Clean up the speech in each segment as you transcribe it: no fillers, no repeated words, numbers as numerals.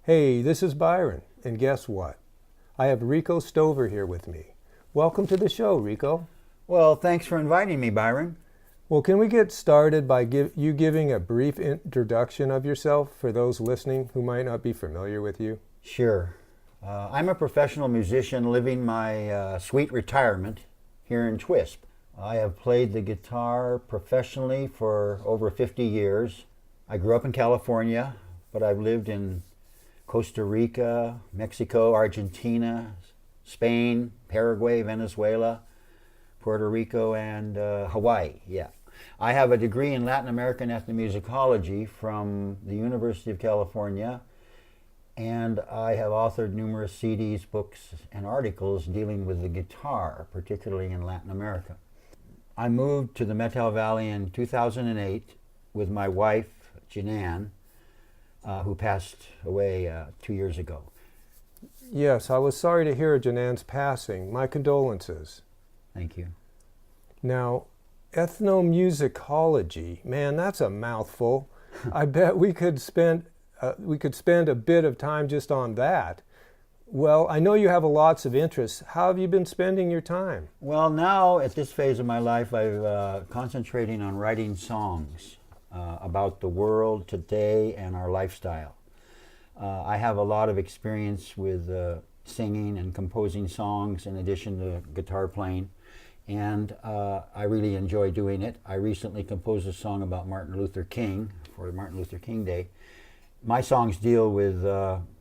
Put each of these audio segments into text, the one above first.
Hey, this is Byron, and guess what? I have Rico Stover here with me. Welcome to the show, Rico. Well, thanks for inviting me, Byron. Well, can we get started by you giving a brief introduction of yourself for those listening who might not be familiar with you? Sure. I'm a professional musician living my sweet retirement here in Twisp. I have played the guitar professionally for over 50 years. I grew up in California, but I've lived in Costa Rica, Mexico, Argentina, Spain, Paraguay, Venezuela, Puerto Rico, and Hawaii. Yeah. I have a degree in Latin American ethnomusicology from the University of California, and I have authored numerous CDs, books, and articles dealing with the guitar, particularly in Latin America. I moved to the Methow Valley in 2008 with my wife, Janan, who passed away 2 years ago. Yes, I was sorry to hear of Janan's passing. My condolences. Thank you. Now, ethnomusicology, man, that's a mouthful. I bet we could spend a bit of time just on that. Well, I know you have lots of interests. How have you been spending your time? Well, now at this phase of my life, I'm concentrating on writing songs about the world today and our lifestyle. I have a lot of experience with singing and composing songs in addition to guitar playing, and I really enjoy doing it. I recently composed a song about Martin Luther King for Martin Luther King Day. My songs deal with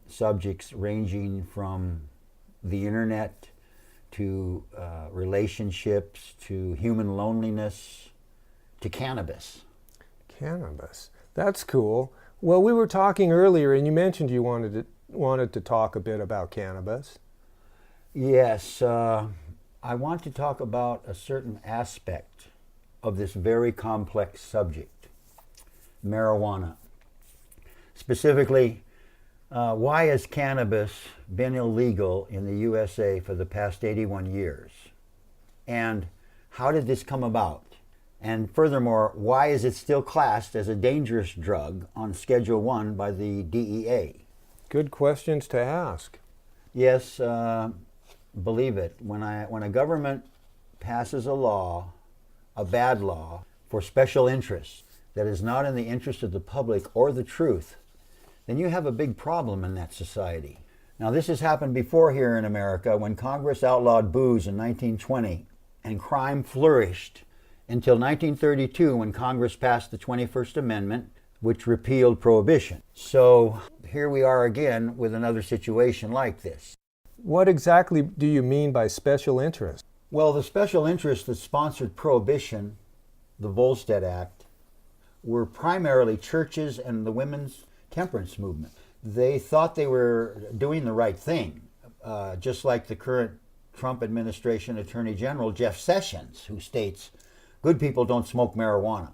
subjects ranging from the internet to relationships to human loneliness to cannabis. Cannabis. That's cool. Well, we were talking earlier, and you mentioned you wanted to talk a bit about cannabis. Yes, I want to talk about a certain aspect of this very complex subject, marijuana. Specifically, why has cannabis been illegal in the USA for the past 81 years? And how did this come about? And furthermore, why is it still classed as a dangerous drug on Schedule 1 by the DEA? Good questions to ask. Yes, believe it. When a government passes a law, a bad law, for special interests that is not in the interest of the public or the truth, then you have a big problem in that society. Now, this has happened before here in America when Congress outlawed booze in 1920 and crime flourished until 1932 when Congress passed the 21st Amendment, which repealed prohibition. So here we are again with another situation like this. What exactly do you mean by special interest? Well, the special interests that sponsored prohibition, the Volstead Act, were primarily churches and the women's temperance movement. They thought they were doing the right thing, just like the current Trump administration Attorney General Jeff Sessions, who states, good people don't smoke marijuana.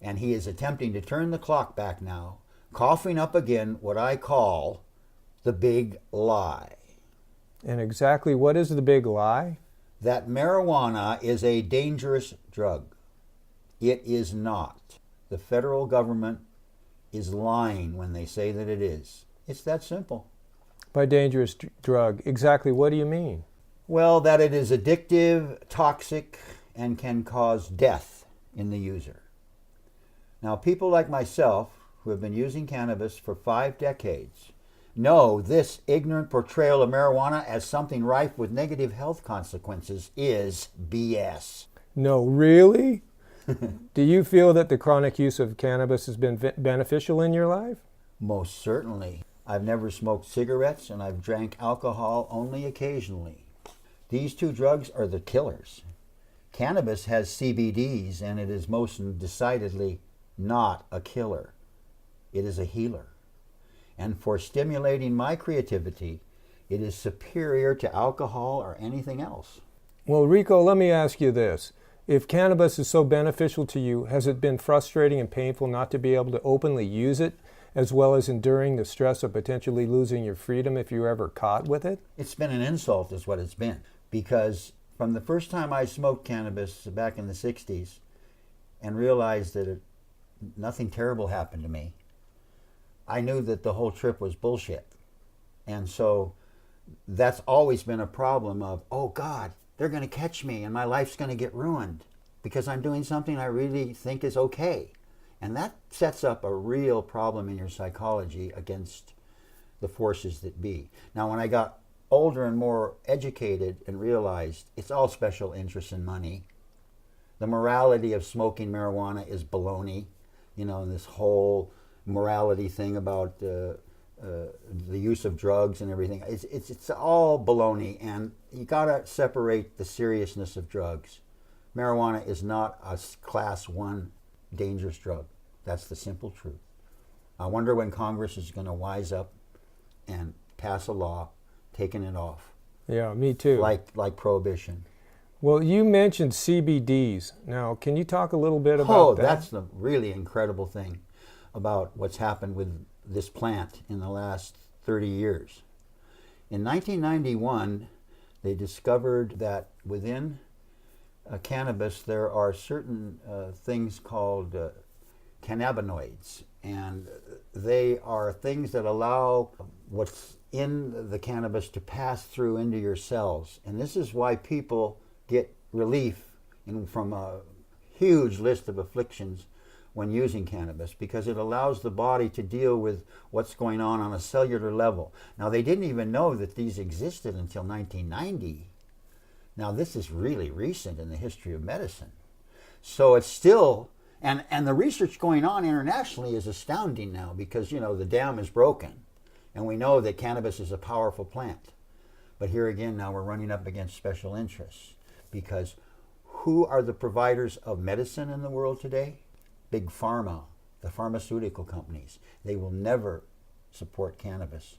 And he is attempting to turn the clock back now, coughing up again what I call the big lie. And exactly what is the big lie? That marijuana is a dangerous drug. It is not. The federal government is lying when they say that it is. It's that simple. By dangerous drug, exactly what do you mean? Well, that it is addictive, toxic, and can cause death in the user. Now, people like myself, who have been using cannabis for 5 decades, know this ignorant portrayal of marijuana as something rife with negative health consequences is BS. No, really? Do you feel that the chronic use of cannabis has been beneficial in your life? Most certainly. I've never smoked cigarettes and I've drank alcohol only occasionally. These two drugs are the killers. Cannabis has CBDs and it is most decidedly not a killer. It is a healer. And for stimulating my creativity, it is superior to alcohol or anything else. Well, Rico, let me ask you this. If cannabis is so beneficial to you, has it been frustrating and painful not to be able to openly use it, as well as enduring the stress of potentially losing your freedom if you're ever caught with it? It's been an insult is what it's been. Because from the first time I smoked cannabis back in the 60s and realized that nothing terrible happened to me, I knew that the whole trip was bullshit. And so that's always been a problem of, oh God, they're going to catch me and my life's going to get ruined because I'm doing something I really think is okay. And that sets up a real problem in your psychology against the forces that be. Now, when I got older and more educated and realized it's all special interests and money, the morality of smoking marijuana is baloney, and this whole morality thing about the use of drugs and everything. It's all baloney, and you gotta separate the seriousness of drugs. Marijuana is not a class 1 dangerous drug. That's the simple truth. I wonder when Congress is going to wise up and pass a law taking it off. Yeah, me too. Like prohibition. Well, you mentioned CBDs. Now, can you talk a little bit about that? Oh, that's the really incredible thing about what's happened with this plant in the last 30 years. In 1991, they discovered that within cannabis there are certain things called cannabinoids, and they are things that allow what's in the cannabis to pass through into your cells. And this is why people get relief from a huge list of afflictions when using cannabis, because it allows the body to deal with what's going on a cellular level. Now, they didn't even know that these existed until 1990. Now, this is really recent in the history of medicine. So it's still, and the research going on internationally is astounding now, because, the dam is broken. And we know that cannabis is a powerful plant. But here again, now we're running up against special interests, because who are the providers of medicine in the world today? Big pharma, the pharmaceutical companies. They will never support cannabis.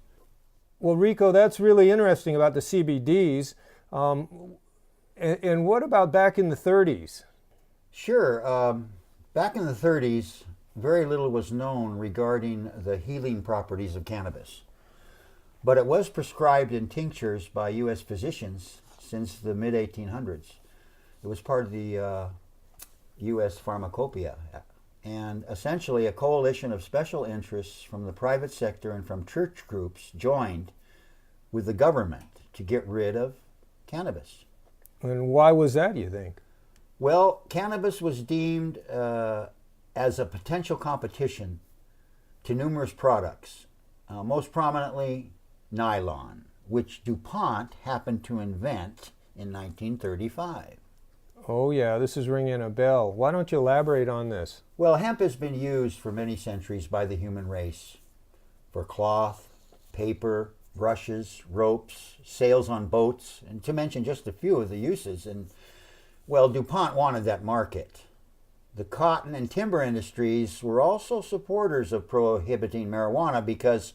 Well, Rico, that's really interesting about the CBDs. And what about back in the 30s? Sure. Back in the 30s, very little was known regarding the healing properties of cannabis. But it was prescribed in tinctures by U.S. physicians since the mid-1800s. It was part of the U.S. pharmacopoeia. And essentially a coalition of special interests from the private sector and from church groups joined with the government to get rid of cannabis. And why was that, you think? Well, cannabis was deemed as a potential competition to numerous products, most prominently nylon, which DuPont happened to invent in 1935. Oh yeah, this is ringing a bell. Why don't you elaborate on this? Well, hemp has been used for many centuries by the human race for cloth, paper, brushes, ropes, sails on boats, and to mention just a few of the uses. And, well, DuPont wanted that market. The cotton and timber industries were also supporters of prohibiting marijuana because,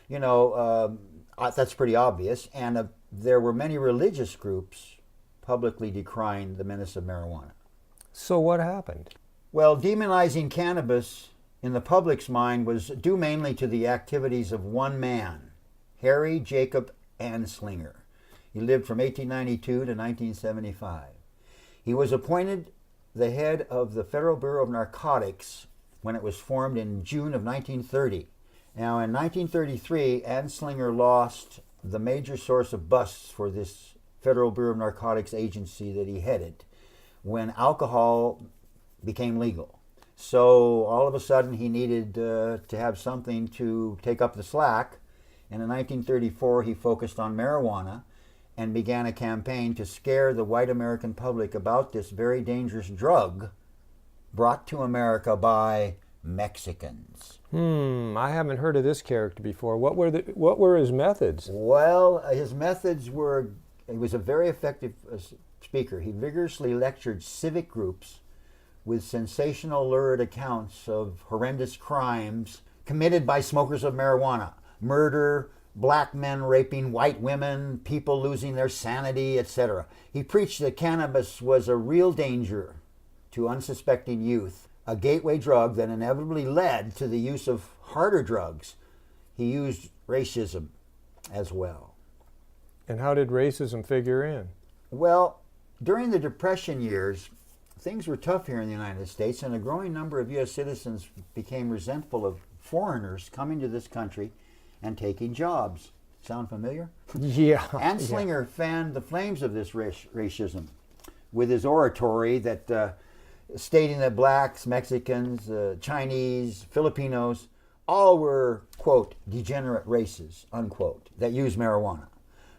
that's pretty obvious. And there were many religious groups publicly decrying the menace of marijuana. So what happened? Well, demonizing cannabis in the public's mind was due mainly to the activities of one man, Harry Jacob Anslinger. He lived from 1892 to 1975. He was appointed the head of the Federal Bureau of Narcotics when it was formed in June of 1930. Now, in 1933, Anslinger lost the major source of busts for this Federal Bureau of Narcotics agency that he headed when alcohol became legal. So all of a sudden he needed to have something to take up the slack, and in 1934 he focused on marijuana and began a campaign to scare the white American public about this very dangerous drug brought to America by Mexicans. I haven't heard of this character before. What were his methods? Well, his methods were, he was a very effective speaker. He vigorously lectured civic groups with sensational lurid accounts of horrendous crimes committed by smokers of marijuana. Murder, black men raping white women, people losing their sanity, etc. He preached that cannabis was a real danger to unsuspecting youth, a gateway drug that inevitably led to the use of harder drugs. He used racism as well. And how did racism figure in? Well, during the Depression years, things were tough here in the United States, and a growing number of U.S. citizens became resentful of foreigners coming to this country and taking jobs. Sound familiar? Yeah. Anslinger fanned the flames of this racism with his oratory that stating that blacks, Mexicans, Chinese, Filipinos, all were, quote, degenerate races, unquote, that use marijuana.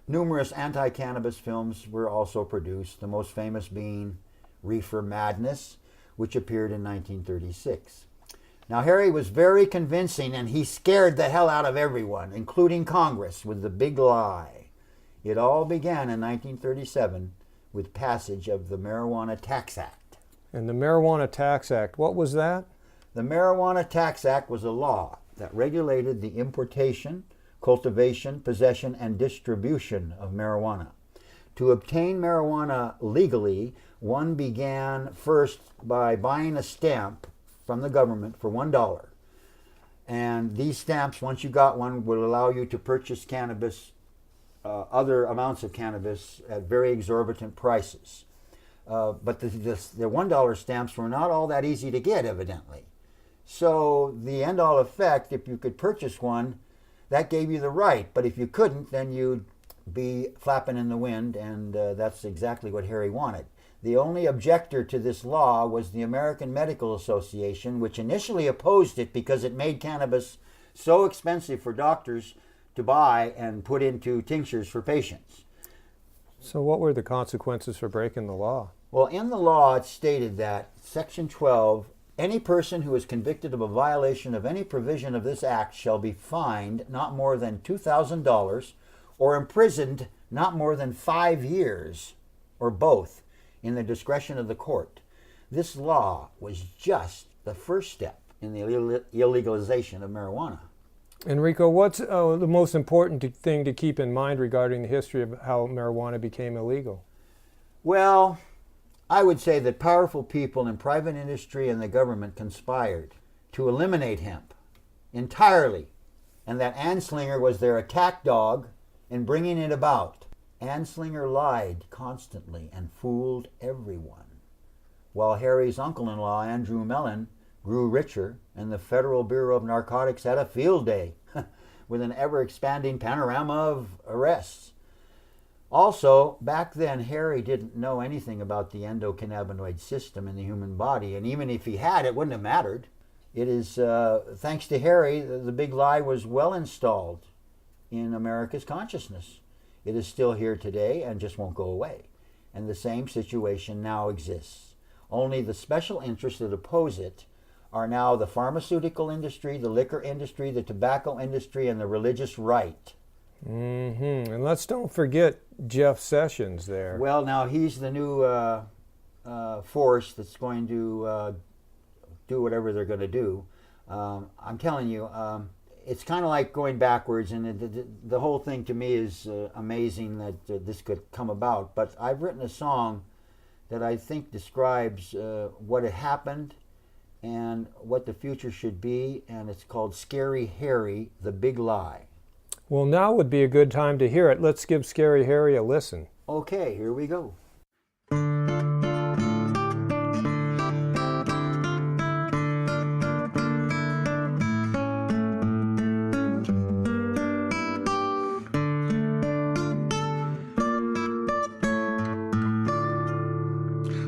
Numerous anti-cannabis films were also produced, the most famous being Reefer Madness, which appeared in 1936. Now, Harry was very convincing, and he scared the hell out of everyone, including Congress, with the big lie. It all began in 1937 with passage of the Marijuana Tax Act. And the Marijuana Tax Act, what was that? The Marijuana Tax Act was a law that regulated the importation, cultivation, possession, and distribution of marijuana. To obtain marijuana legally, one began first by buying a stamp from the government for $1. And these stamps, once you got one, would allow you to purchase cannabis, other amounts of cannabis at very exorbitant prices. But the $1 stamps were not all that easy to get, evidently. So the end-all effect, if you could purchase one, that gave you the right. But if you couldn't, then you'd be flapping in the wind, and that's exactly what Harry wanted. The only objector to this law was the American Medical Association, which initially opposed it because it made cannabis so expensive for doctors to buy and put into tinctures for patients. So what were the consequences for breaking the law? Well, in the law it stated that, Section 12, any person who is convicted of a violation of any provision of this act shall be fined not more than $2,000 or imprisoned not more than 5 years, or both, in the discretion of the court. This law was just the first step in the illegalization of marijuana. Enrico, what's the most important thing to keep in mind regarding the history of how marijuana became illegal? Well, I would say that powerful people in private industry and the government conspired to eliminate hemp entirely, and that Anslinger was their attack dog in bringing it about. Anslinger lied constantly and fooled everyone, while Harry's uncle-in-law, Andrew Mellon, grew richer, and the Federal Bureau of Narcotics had a field day with an ever-expanding panorama of arrests. Also, back then, Harry didn't know anything about the endocannabinoid system in the human body, and even if he had, it wouldn't have mattered. It is thanks to Harry, the big lie was well installed in America's consciousness. It is still here today and just won't go away. And the same situation now exists. Only the special interests that oppose it are now the pharmaceutical industry, the liquor industry, the tobacco industry, and the religious right. Mm-hmm. And let's don't forget Jeff Sessions there. Well, now he's the new force that's going to do whatever they're going to do. I'm telling you, it's kind of like going backwards, and the whole thing to me is amazing that this could come about. But I've written a song that I think describes what had happened and what the future should be, and it's called Scary Harry, the Big Lie. Well, now would be a good time to hear it. Let's give Scary Harry a listen. Okay, here we go.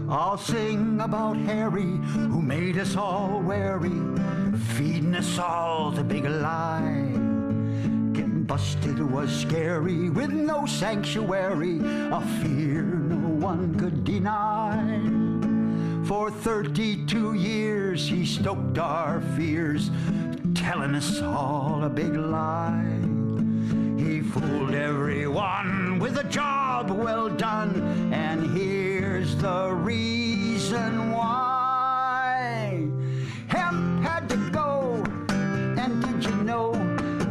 I'll sing about Harry, who made us all wary, feeding us all the big lie. Getting busted was scary, with no sanctuary, a fear no one could deny. For 32 years he stoked our fears, telling us all a big lie. He fooled everyone with a job well done, and here's the reason why. Hemp had to go, and did you know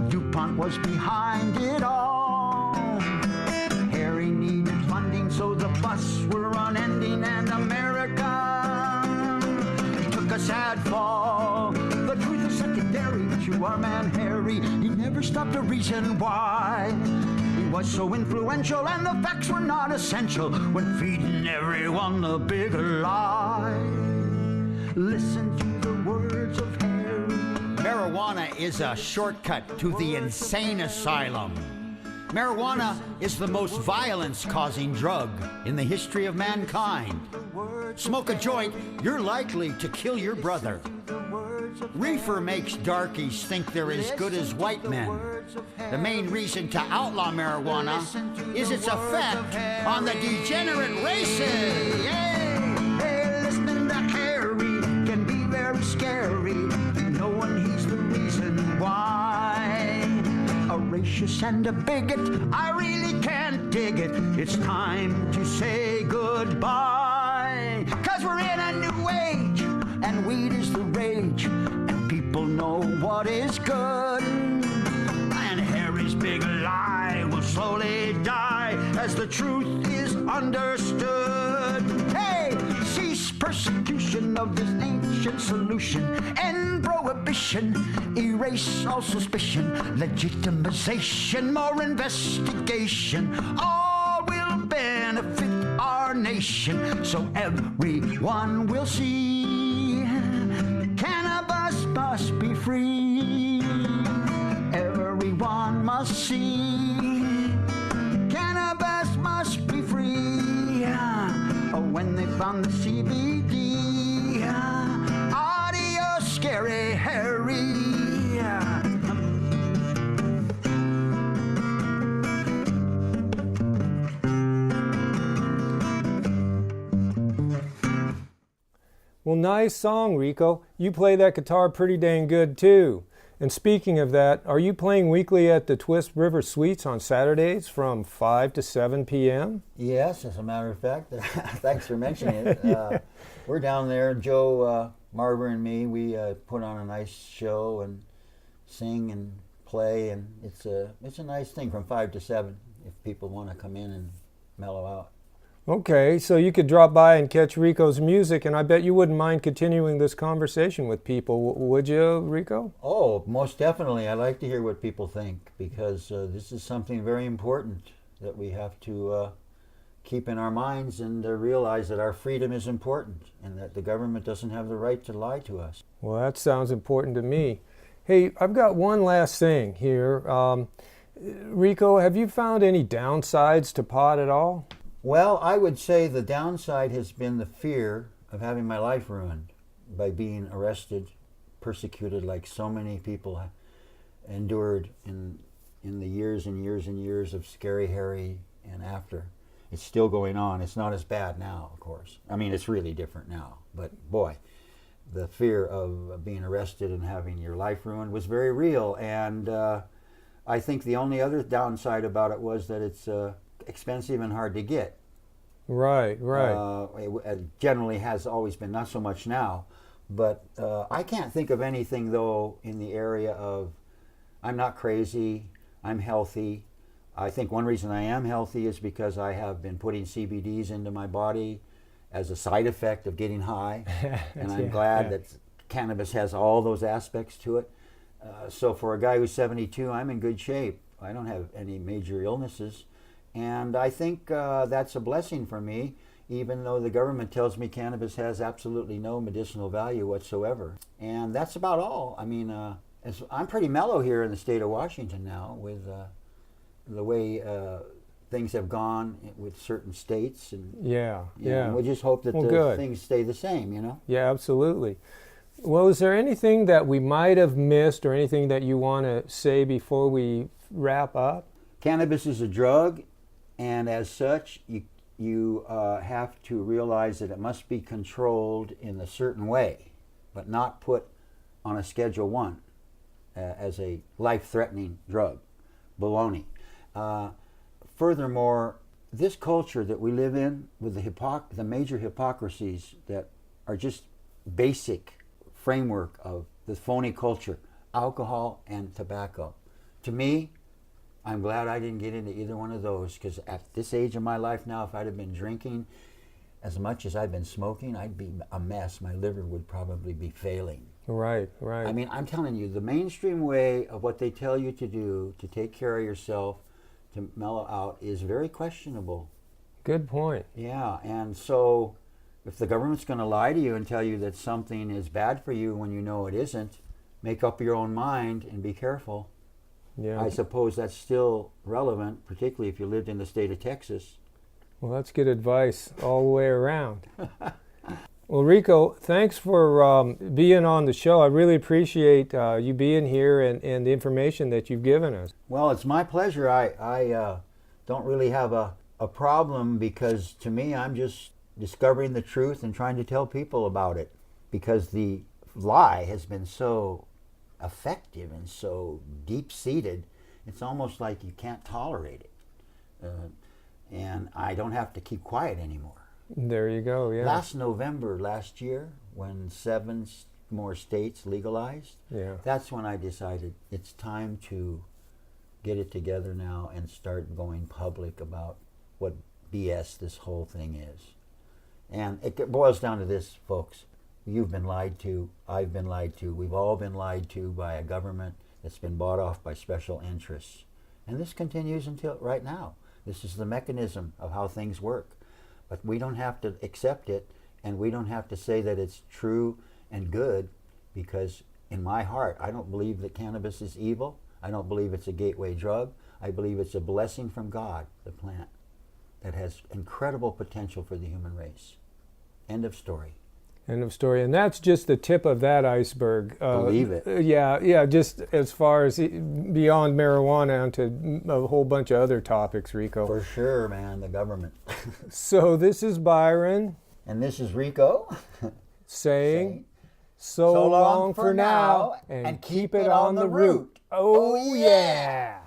DuPont was behind it all? Harry needed funding, so the bus were unending, and America took a sad fall. The truth is secondary to our man Harry. He never stopped to reason why. He was so influential, and the facts were not essential when feeding everyone the big lie. Listen to the words of Harry. Marijuana is a shortcut to the insane asylum. Marijuana is the most violence-causing drug in the history of mankind. Smoke a joint, you're likely to kill your brother. Reefer makes darkies think they're as good as white men. The main reason to outlaw marijuana is its effect on the degenerate races. Hey, listening to Harry can be very scary. No one heeds the reason why. A racist and a bigot, I really can't dig it. It's time to say goodbye. 'Cause we're in a new age, and weed is the rage, and people know what is good. And Harry's big lie will slowly die as the truth is understood. Hey, cease persecution of this ancient solution, end prohibition, erase all suspicion, legitimization, more investigation, all will benefit our nation, so everyone will see cannabis must be free. Everyone must see cannabis must be free. When they found the CBD, audio scary Harry. Well, nice song, Rico. You play that guitar pretty dang good, too. And speaking of that, are you playing weekly at the Twist River Suites on Saturdays from 5 to 7 p.m.? Yes, as a matter of fact. Thanks for mentioning it. We're down there. Joe Marber and me, we put on a nice show and sing and play, and it's a nice thing from 5 to 7 if people want to come in and mellow out. Okay, so you could drop by and catch Rico's music, and I bet you wouldn't mind continuing this conversation with people, would you, Rico? Oh, most definitely. I like to hear what people think, because this is something very important that we have to keep in our minds and realize that our freedom is important and that the government doesn't have the right to lie to us. Well, that sounds important to me. Hey, I've got one last thing here. Rico, have you found any downsides to pot at all? Well, I would say the downside has been the fear of having my life ruined by being arrested, persecuted like so many people endured in the years and years and years of Scary Harry and after. It's still going on. It's not as bad now, of course. I mean, it's really different now. But boy, the fear of being arrested and having your life ruined was very real. And I think the only other downside about it was that it's expensive and hard to get. Right, right. It generally has always been, not so much now, but I can't think of anything, though, in the area of I'm not crazy, I'm healthy. I think one reason I am healthy is because I have been putting CBDs into my body as a side effect of getting high, and I'm glad that cannabis has all those aspects to it. So for a guy who's 72, I'm in good shape. I don't have any major illnesses. And I think that's a blessing for me, even though the government tells me cannabis has absolutely no medicinal value whatsoever. And that's about all. I mean, I'm pretty mellow here in the state of Washington now with the way things have gone with certain states. And we just hope that things stay the same, you know? Yeah, absolutely. Well, is there anything that we might have missed or anything that you want to say before we wrap up? Cannabis is a drug. And as such, you have to realize that it must be controlled in a certain way, but not put on a Schedule 1 as a life-threatening drug. Baloney. Furthermore, this culture that we live in with the major hypocrisies that are just basic framework of the phony culture, alcohol and tobacco. To me, I'm glad I didn't get into either one of those, because at this age of my life now, if I'd have been drinking as much as I've been smoking, I'd be a mess. My liver would probably be failing. Right, right. I mean, I'm telling you, the mainstream way of what they tell you to do to take care of yourself, to mellow out, is very questionable. Good point. Yeah, and so if the government's going to lie to you and tell you that something is bad for you when you know it isn't, make up your own mind and be careful. Yeah. I suppose that's still relevant, particularly if you lived in the state of Texas. Well, that's good advice all the way around. Well, Rico, thanks for being on the show. I really appreciate you being here and the information that you've given us. Well, it's my pleasure. I don't really have a problem, because to me, I'm just discovering the truth and trying to tell people about it, because the lie has been so effective and so deep-seated, it's almost like you can't tolerate it. And I don't have to keep quiet anymore. There you go, yeah. Last November last year, when 7 more states legalized, that's when I decided it's time to get it together now and start going public about what BS this whole thing is. And it boils down to this, folks. You've been lied to. I've been lied to. We've all been lied to by a government that's been bought off by special interests. And this continues until right now. This is the mechanism of how things work. But we don't have to accept it, and we don't have to say that it's true and good, because in my heart, I don't believe that cannabis is evil. I don't believe it's a gateway drug. I believe it's a blessing from God, the plant, that has incredible potential for the human race. End of story. End of story. And that's just the tip of that iceberg. Believe it. Yeah, just as far as beyond marijuana onto a whole bunch of other topics, Rico. For sure, man, the government. So this is Byron. And this is Rico. saying so long for now, and keep it on the root. Oh yeah!